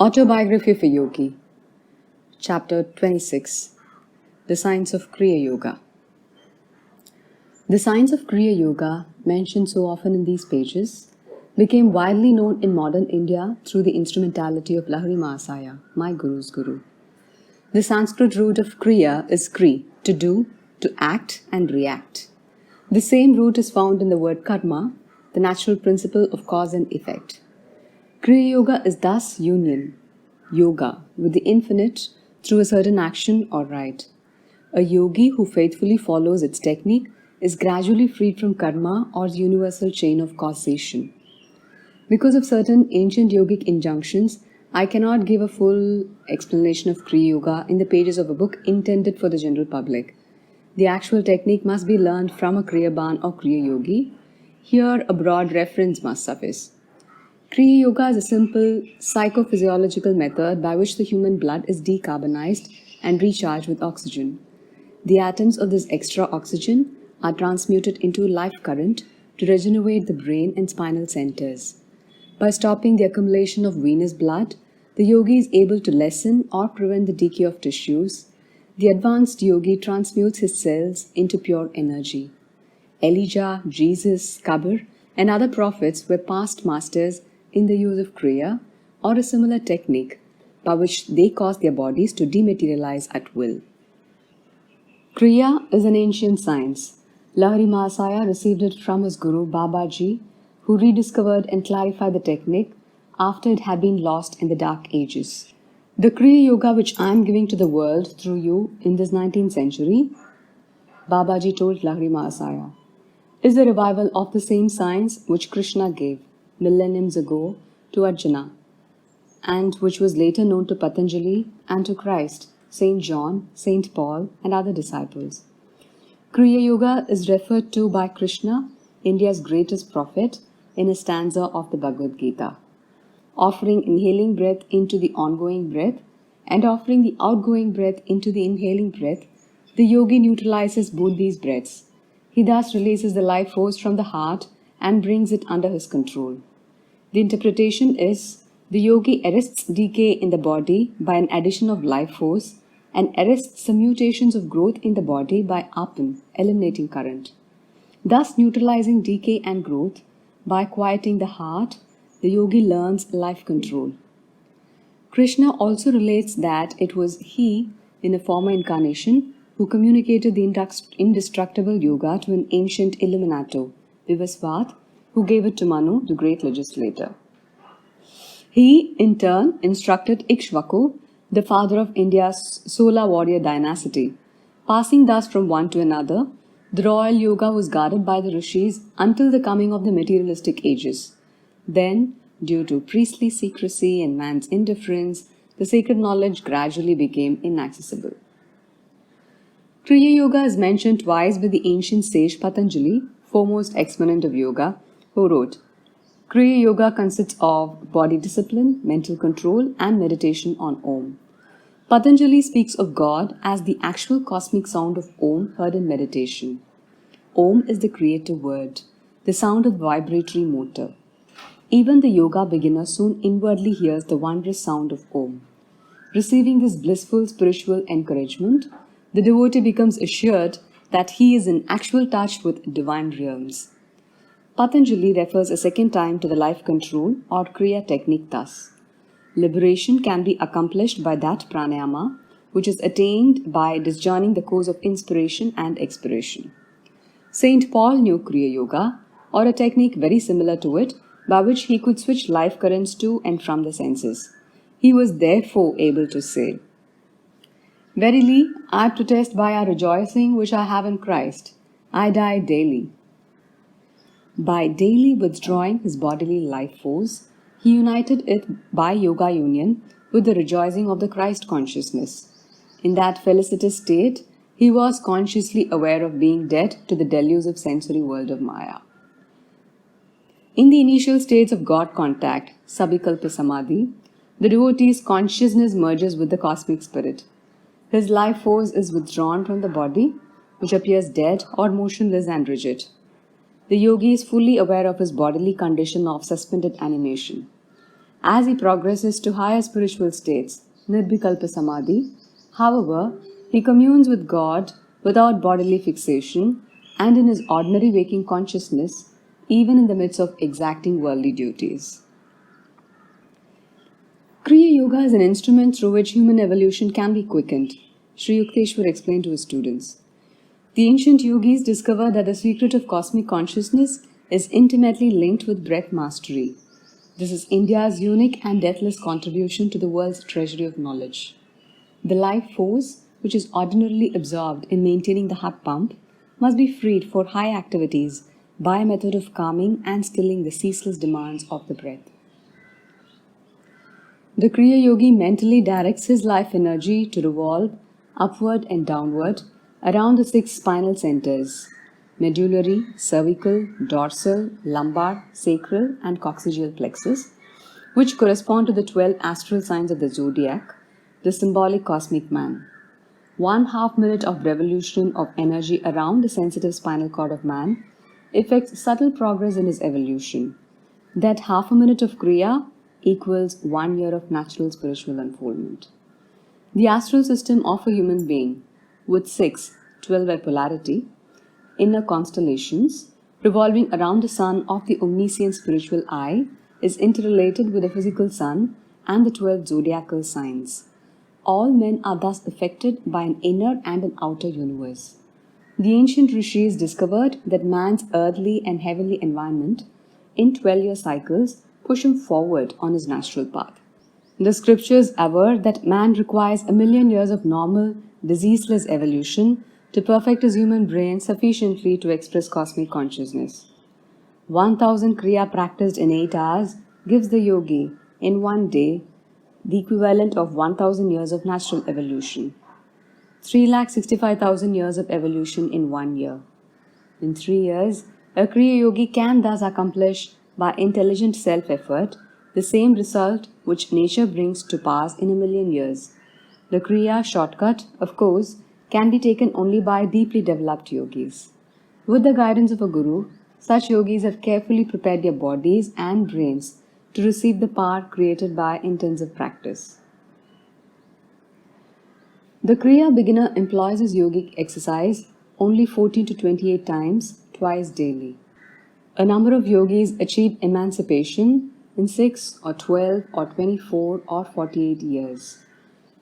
Autobiography of a Yogi, Chapter 26, The Science of Kriya Yoga. The science of Kriya Yoga, mentioned so often in these pages, became widely known in modern India through the instrumentality of Lahiri Mahasaya, my Guru's Guru. The Sanskrit root of Kriya is Kri, to do, to act and react. The same root is found in the word Karma, the natural principle of cause and effect. Kriya Yoga is thus union, yoga, with the infinite through a certain action or rite. A yogi who faithfully follows its technique is gradually freed from karma or the universal chain of causation. Because of certain ancient yogic injunctions, I cannot give a full explanation of Kriya Yoga in the pages of a book intended for the general public. The actual technique must be learned from a Kriyaban or Kriya Yogi. Here, a broad reference must suffice. Kriya Yoga is a simple psychophysiological method by which the human blood is decarbonized and recharged with oxygen. The atoms of this extra oxygen are transmuted into life current to regenerate the brain and spinal centers. By stopping the accumulation of venous blood, the yogi is able to lessen or prevent the decay of tissues. The advanced yogi transmutes his cells into pure energy. Elijah, Jesus, Kabir, and other prophets were past masters in the use of Kriya or a similar technique by which they caused their bodies to dematerialize at will. Kriya is an ancient science. Lahiri Mahasaya received it from his guru Babaji, who rediscovered and clarified the technique after it had been lost in the dark ages. The Kriya Yoga which I am giving to the world through you in this 19th century, Babaji told Lahiri Mahasaya, is a revival of the same science which Krishna gave millenniums ago to Arjuna, and which was later known to Patanjali and to Christ, Saint John, Saint Paul, and other disciples. Kriya Yoga is referred to by Krishna, India's greatest prophet, in a stanza of the Bhagavad Gita. Offering inhaling breath into the ongoing breath and offering the outgoing breath into the inhaling breath, the yogi neutralizes both these breaths. He thus releases the life force from the heart and brings it under his control. The interpretation is, the yogi arrests decay in the body by an addition of life force and arrests some mutations of growth in the body by apan, eliminating current. Thus neutralizing decay and growth, by quieting the heart, the yogi learns life control. Krishna also relates that it was he, in a former incarnation, who communicated the indestructible yoga to an ancient illuminato, Vivasvat, who gave it to Manu, the great legislator. He, in turn, instructed Ikshvaku, the father of India's Sola warrior dynasty. Passing thus from one to another, the royal yoga was guarded by the rishis until the coming of the materialistic ages. Then, due to priestly secrecy and man's indifference, the sacred knowledge gradually became inaccessible. Kriya Yoga is mentioned twice by the ancient sage Patanjali, foremost exponent of yoga, who wrote, Kriya Yoga consists of body discipline, mental control, and meditation on Om. Patanjali speaks of God as the actual cosmic sound of Om heard in meditation. Om is the creative word, the sound of the vibratory motor. Even the yoga beginner soon inwardly hears the wondrous sound of Om. Receiving this blissful spiritual encouragement, the devotee becomes assured that he is in actual touch with divine realms. Patanjali refers a second time to the life control or Kriya technique thus. Liberation can be accomplished by that pranayama which is attained by disjoining the course of inspiration and expiration. Saint Paul knew Kriya Yoga, or a technique very similar to it, by which he could switch life currents to and from the senses. He was therefore able to say, Verily, I protest by our rejoicing which I have in Christ, I die daily. By daily withdrawing his bodily life force, he united it by yoga union with the rejoicing of the Christ consciousness. In that felicitous state, he was consciously aware of being dead to the delusive sensory world of Maya. In the initial states of God contact, Sabhikalpa Samadhi, the devotee's consciousness merges with the cosmic spirit. His life force is withdrawn from the body, which appears dead or motionless and rigid. The yogi is fully aware of his bodily condition of suspended animation. as he progresses to higher spiritual states, Nirvikalpa Samadhi. However, he communes with God without bodily fixation and in his ordinary waking consciousness, even in the midst of exacting worldly duties. Kriya Yoga is an instrument through which human evolution can be quickened, Sri Yukteswar explained to his students. The ancient yogis discovered that the secret of cosmic consciousness is intimately linked with breath mastery. This is India's unique and deathless contribution to the world's treasury of knowledge. The life force, which is ordinarily absorbed in maintaining the heart pump, must be freed for high activities by a method of calming and stilling the ceaseless demands of the breath. The Kriya Yogi mentally directs his life energy to revolve upward and downward around the 6 spinal centers: medullary, cervical, dorsal, lumbar, sacral, and coccygeal plexus, which correspond to the 12 astral signs of the zodiac, the symbolic cosmic man. 1/2 minute of revolution of energy around the sensitive spinal cord of man effects subtle progress in his evolution. That half a minute of Kriya equals 1 year of natural spiritual unfoldment. The astral system of a human being, with 6, 12 by polarity, inner constellations, revolving around the sun of the omniscient spiritual eye, is interrelated with the physical sun and the 12 zodiacal signs. All men are thus affected by an inner and an outer universe. The ancient rishis discovered that man's earthly and heavenly environment in 12-year cycles push him forward on his natural path. The scriptures aver that man requires 1,000,000 years of normal, diseaseless evolution to perfect his human brain sufficiently to express cosmic consciousness. 1,000 Kriya practiced in 8 hours gives the yogi, in one day, the equivalent of 1,000 years of natural evolution. 365,000 years of evolution in 1 year. In 3 years, a Kriya Yogi can thus accomplish, by intelligent self-effort, the same result which nature brings to pass in 1,000,000 years. The Kriya shortcut, of course, can be taken only by deeply developed yogis. With the guidance of a guru, such yogis have carefully prepared their bodies and brains to receive the power created by intensive practice. The Kriya beginner employs his yogic exercise only 14 to 28 times, twice daily. A number of yogis achieve emancipation in 6 or 12 or 24 or 48 years.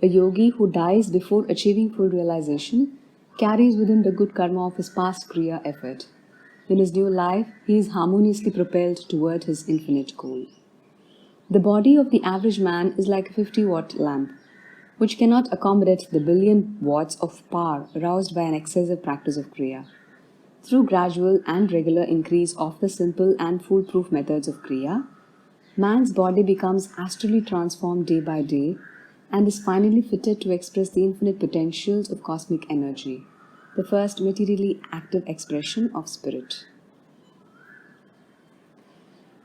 A yogi who dies before achieving full realization carries within the good karma of his past Kriya effort. In his new life, he is harmoniously propelled toward his infinite goal. The body of the average man is like a 50-watt lamp, which cannot accommodate the billion watts of power aroused by an excessive practice of Kriya. Through gradual and regular increase of the simple and foolproof methods of Kriya, man's body becomes astrally transformed day by day and is finally fitted to express the infinite potentials of cosmic energy, the first materially active expression of spirit.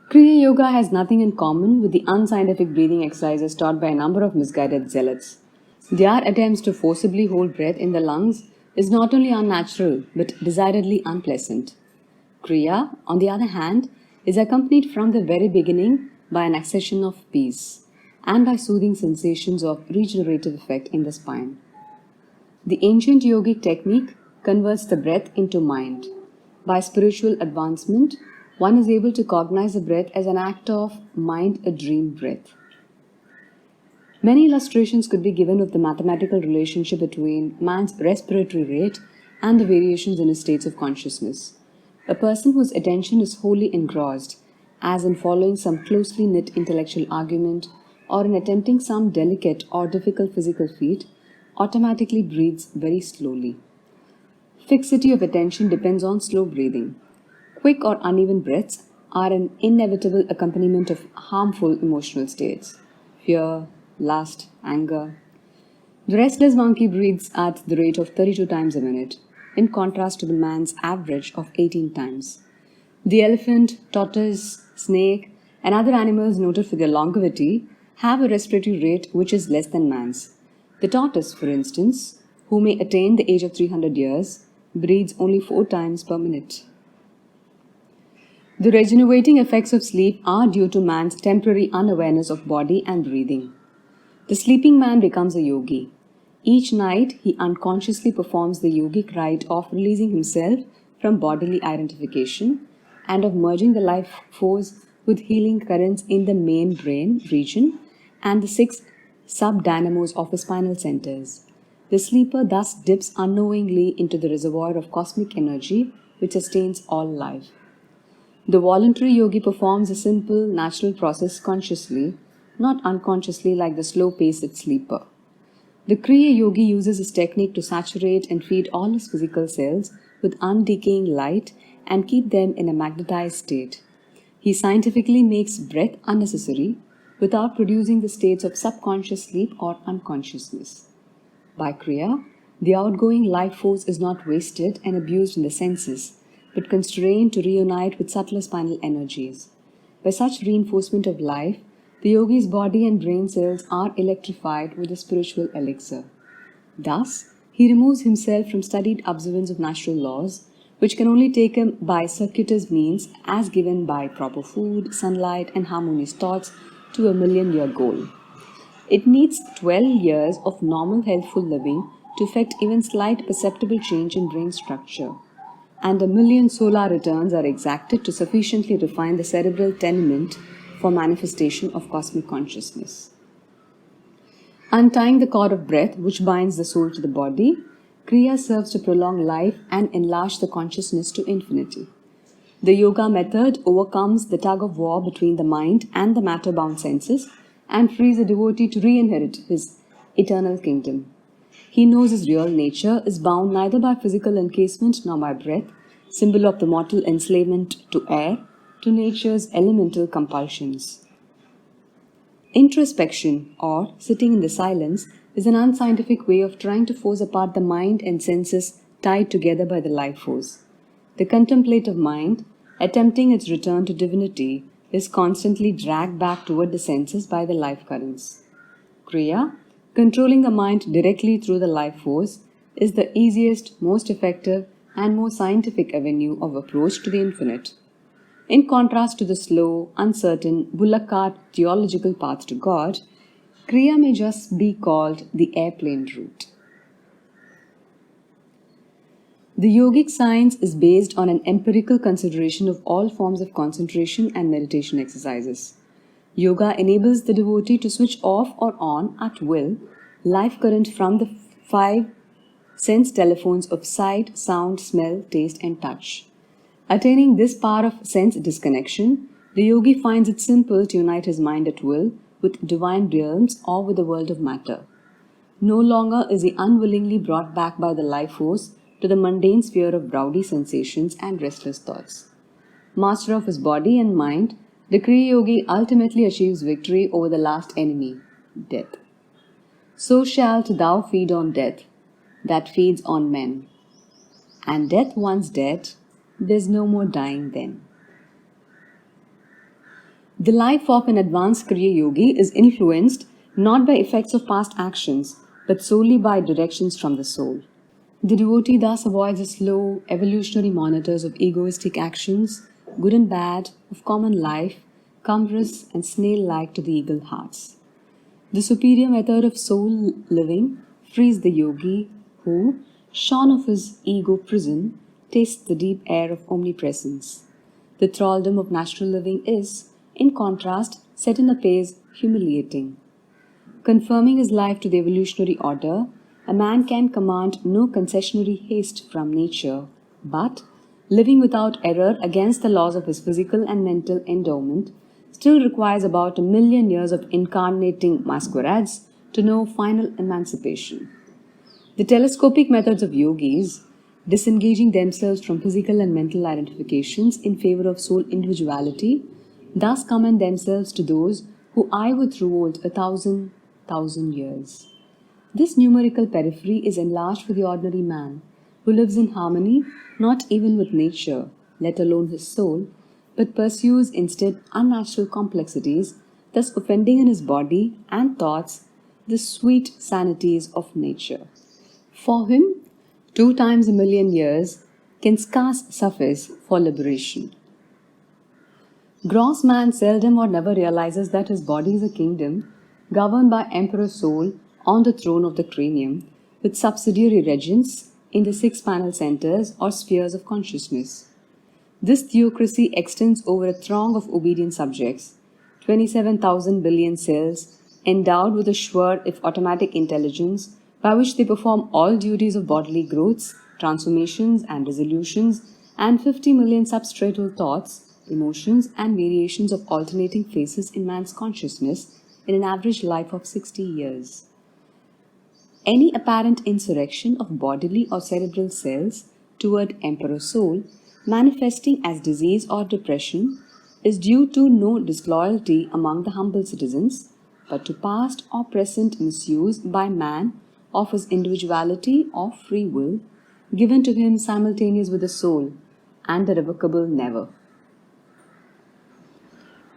Kriya Yoga has nothing in common with the unscientific breathing exercises taught by a number of misguided zealots. Their attempts to forcibly hold breath in the lungs is not only unnatural but decidedly unpleasant. Kriya, on the other hand, is accompanied from the very beginning by an accession of peace and by soothing sensations of regenerative effect in the spine. The ancient yogic technique converts the breath into mind. By spiritual advancement, one is able to cognize the breath as an act of mind-a-dream breath. Many illustrations could be given of the mathematical relationship between man's respiratory rate and the variations in his states of consciousness. A person whose attention is wholly engrossed, as in following some closely knit intellectual argument or in attempting some delicate or difficult physical feat, automatically breathes very slowly. Fixity of attention depends on slow breathing. Quick or uneven breaths are an inevitable accompaniment of harmful emotional states: fear, lust, anger. The restless monkey breathes at the rate of 32 times a minute, in contrast to the man's average of 18 times. The elephant, tortoise, snake, and other animals noted for their longevity have a respiratory rate which is less than man's. The tortoise, for instance, who may attain the age of 300 years, breathes only 4 times per minute. The regenerating effects of sleep are due to man's temporary unawareness of body and breathing. The sleeping man becomes a yogi. Each night, he unconsciously performs the yogic rite of releasing himself from bodily identification and of merging the life force with healing currents in the main brain region and the six sub-dynamos of his spinal centers. The sleeper thus dips unknowingly into the reservoir of cosmic energy which sustains all life. The voluntary yogi performs a simple, natural process consciously, not unconsciously like the slow-paced sleeper. The Kriya Yogi uses his technique to saturate and feed all his physical cells with undecaying light and keep them in a magnetized state. He scientifically makes breath unnecessary without producing the states of subconscious sleep or unconsciousness. By Kriya, the outgoing life force is not wasted and abused in the senses, but constrained to reunite with subtler spinal energies. By such reinforcement of life, the yogi's body and brain cells are electrified with a spiritual elixir. Thus, he removes himself from studied observance of natural laws, which can only take him by circuitous means as given by proper food, sunlight, and harmonious thoughts to a million-year goal. It needs 12 years of normal healthful living to effect even slight perceptible change in brain structure, and a million solar returns are exacted to sufficiently refine the cerebral tenement for manifestation of cosmic consciousness. Untying the cord of breath which binds the soul to the body, Kriya serves to prolong life and enlarge the consciousness to infinity. The yoga method overcomes the tug of war between the mind and the matter-bound senses and frees the devotee to re-inherit his eternal kingdom. He knows his real nature is bound neither by physical encasement nor by breath, symbol of the mortal enslavement to air, to nature's elemental compulsions. Introspection, or sitting in the silence, is an unscientific way of trying to force apart the mind and senses tied together by the life force. The contemplative mind, attempting its return to divinity, is constantly dragged back toward the senses by the life currents. Kriya, controlling the mind directly through the life force, is the easiest, most effective, and most scientific avenue of approach to the infinite. In contrast to the slow, uncertain, bullock cart theological path to God, Kriya may just be called the airplane route. The yogic science is based on an empirical consideration of all forms of concentration and meditation exercises. Yoga enables the devotee to switch off or on at will life current from the five sense telephones of sight, sound, smell, taste, and touch. Attaining this power of sense disconnection, the yogi finds it simple to unite his mind at will with divine realms or with the world of matter. No longer is he unwillingly brought back by the life force to the mundane sphere of rowdy sensations and restless thoughts. Master of his body and mind, the Kriya Yogi ultimately achieves victory over the last enemy, death. So shalt thou feed on death, that feeds on men. And death once dead, there's no more dying then. The life of an advanced Kriya Yogi is influenced not by effects of past actions, but solely by directions from the soul. The devotee thus avoids the slow, evolutionary monitors of egoistic actions, good and bad, of common life, cumbrous and snail-like to the eagle hearts. The superior method of soul living frees the yogi who, shorn of his ego prison, tastes the deep air of omnipresence. The thraldom of natural living is, in contrast, set in a pace humiliating. Conforming his life to the evolutionary order, a man can command no concessionary haste from nature, but, living without error against the laws of his physical and mental endowment, still requires about 1,000,000 years of incarnating masquerades to know final emancipation. The telescopic methods of yogis, disengaging themselves from physical and mental identifications in favor of soul individuality, thus commend themselves to those who eye with revolt 1,000,000 years. This numerical periphery is enlarged for the ordinary man, who lives in harmony not even with nature, let alone his soul, but pursues instead unnatural complexities, thus offending in his body and thoughts the sweet sanities of nature. For him, 2 times 1,000,000 years can scarce suffice for liberation. Gross man seldom or never realizes that his body is a kingdom governed by Emperor Soul on the throne of the cranium, with subsidiary regents in the six panel centers or spheres of consciousness. This theocracy extends over a throng of obedient subjects, 27,000 billion cells, endowed with a sure if automatic intelligence by which they perform all duties of bodily growths, transformations, and resolutions, and 50 million substratal thoughts, emotions, and variations of alternating phases in man's consciousness in an average life of 60 years. Any apparent insurrection of bodily or cerebral cells toward Emperor Soul, manifesting as disease or depression, is due to no disloyalty among the humble citizens, but to past or present misuse by man of his individuality or free will, given to him simultaneous with the soul and the revocable never.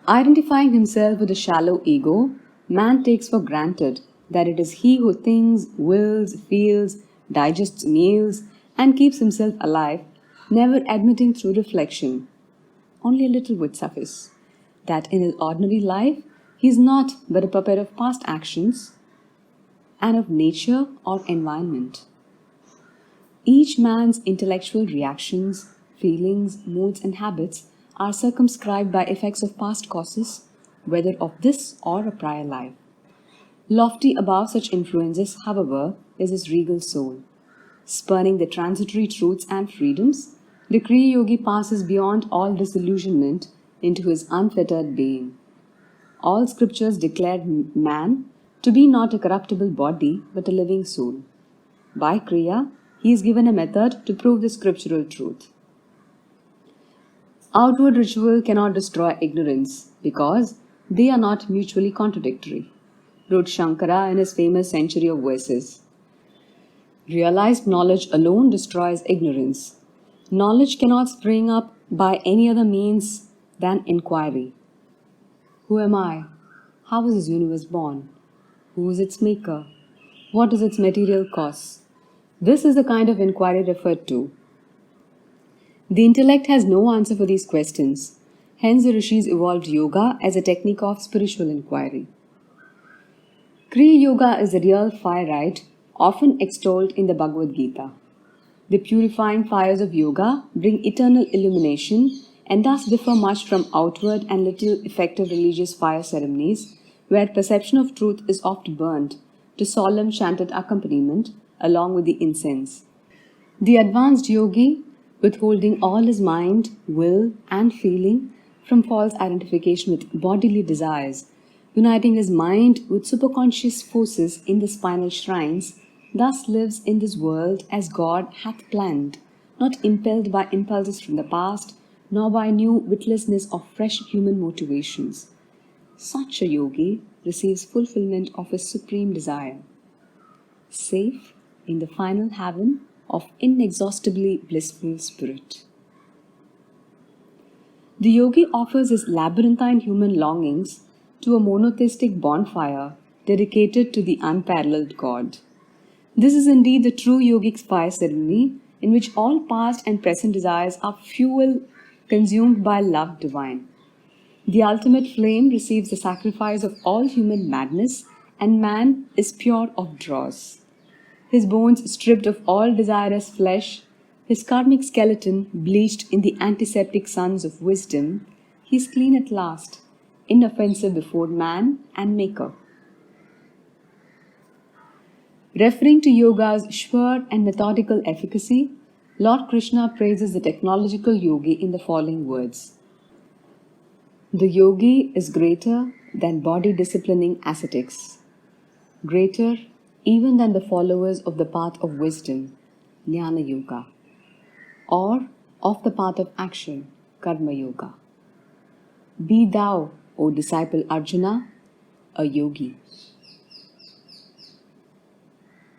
Identifying himself with a shallow ego, man takes for granted that it is he who thinks, wills, feels, digests meals, and keeps himself alive, never admitting through reflection, only a little would suffice, that in his ordinary life he is not but a puppet of past actions and of nature or environment. Each man's intellectual reactions, feelings, moods, and habits are circumscribed by effects of past causes, whether of this or a prior life. Lofty above such influences, however, is his regal soul. Spurning the transitory truths and freedoms, the Kriya Yogi passes beyond all disillusionment into his unfettered being. All scriptures declare man to be not a corruptible body but a living soul. By Kriya, he is given a method to prove the scriptural truth. Outward ritual cannot destroy ignorance because they are not mutually contradictory, wrote Shankara in his famous Century of Verses. Realized knowledge alone destroys ignorance. Knowledge cannot spring up by any other means than inquiry. Who am I? How was this universe born? Who is its maker? What is its material cause? This is the kind of inquiry referred to. The intellect has no answer for these questions. Hence, the rishis evolved yoga as a technique of spiritual inquiry. Kriya Yoga is the real fire rite, often extolled in the Bhagavad Gita. The purifying fires of yoga bring eternal illumination and thus differ much from outward and little effective religious fire ceremonies, where perception of truth is oft burnt to solemn chanted accompaniment along with the incense. The advanced yogi, withholding all his mind, will, and feeling from false identification with bodily desires, uniting his mind with superconscious forces in the spinal shrines, thus lives in this world as God hath planned, not impelled by impulses from the past, nor by new witlessness of fresh human motivations. Such a yogi receives fulfillment of his supreme desire, safe in the final haven of inexhaustibly blissful spirit. The yogi offers his labyrinthine human longings to a monotheistic bonfire dedicated to the unparalleled God. This is indeed the true yogic fire ceremony in which all past and present desires are fuel consumed by love divine. The ultimate flame receives the sacrifice of all human madness, and man is pure of dross. His bones stripped of all desirous flesh, his karmic skeleton bleached in the antiseptic suns of wisdom, he is clean at last, inoffensive before man and maker. Referring to yoga's sure and methodical efficacy, Lord Krishna praises the technological yogi in the following words. The yogi is greater than body disciplining ascetics, greater even than the followers of the path of wisdom, Jnana Yoga, or of the path of action, Karma Yoga. Be thou, O disciple Arjuna, a yogi.